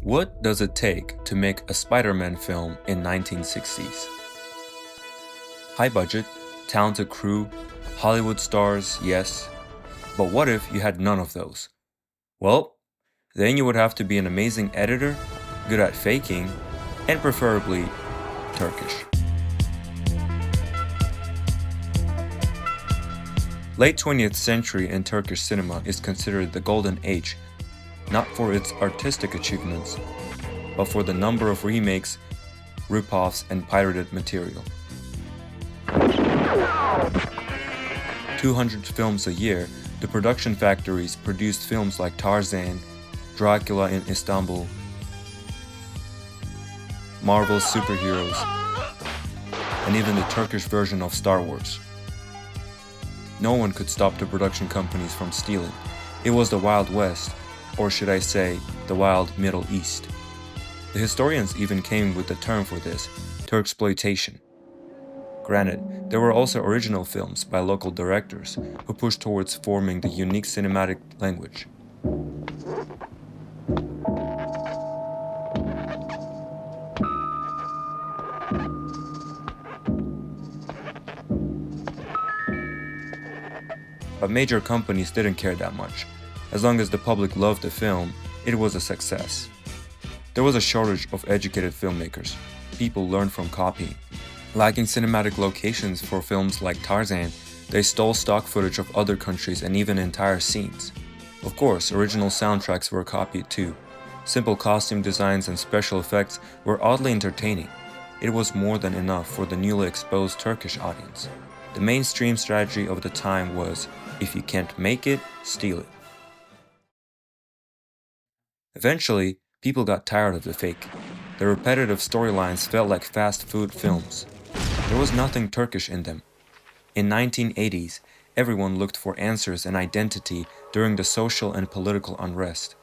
What does it take to make a Spider-Man film in 1960s? High budget, talented crew, Hollywood stars, yes. But what if you had none of those? Well, then you would have to be an amazing editor, good at faking, and preferably Turkish. Late 20th century in Turkish cinema is considered the golden age, not for its artistic achievements, but for the number of remakes, rip-offs, and pirated material. 200 films a year, the production factories produced films like Tarzan, Dracula in Istanbul, Marvel's superheroes, and even the Turkish version of Star Wars. No one could stop the production companies from stealing. It was the Wild West, or should I say, the Wild Middle East. The historians even came with the term for this, Turksploitation. Granted, there were also original films by local directors who pushed towards forming the unique cinematic language. But major companies didn't care that much. As long as the public loved the film, it was a success. There was a shortage of educated filmmakers. People learned from copying. Lacking cinematic locations for films like Tarzan, they stole stock footage of other countries and even entire scenes. Of course, original soundtracks were copied too. Simple costume designs and special effects were oddly entertaining. It was more than enough for the newly exposed Turkish audience. The mainstream strategy of the time was, if you can't make it, steal it. Eventually, people got tired of the fake. The repetitive storylines felt like fast food films. There was nothing Turkish in them. In 1980s, everyone looked for answers and identity during the social and political unrest.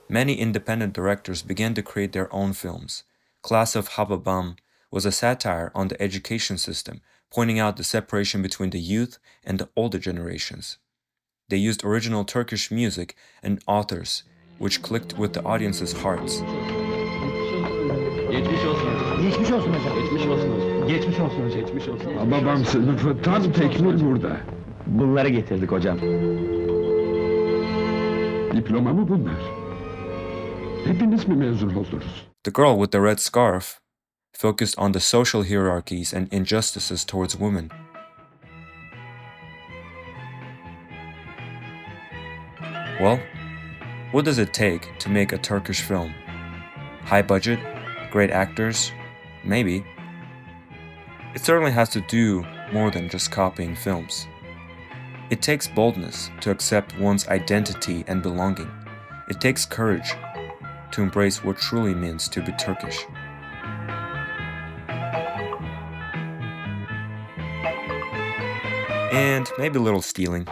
Many independent directors began to create their own films. Class of Hababam was a satire on the education system, pointing out the separation between the youth and the older generations. They used original Turkish music and authors, which clicked with the audience's hearts. Geçmiş olsun. Geçmiş olsun hocam. Geçmiş olsun hocam. Geçmiş olsun hocam. Geçmiş olsun. Babam sınıfı tam tekmil burada. Bunları getirdik hocam. Diploma mı bunlar? Hepiniz mi mezun oldunuz? The girl with the red scarf focused on the social hierarchies and injustices towards women. Well, what does it take to make a Turkish film? High budget? Great actors? Maybe. It certainly has to do more than just copying films. It takes boldness to accept one's identity and belonging. It takes courage to embrace what truly means to be Turkish. And maybe a little stealing.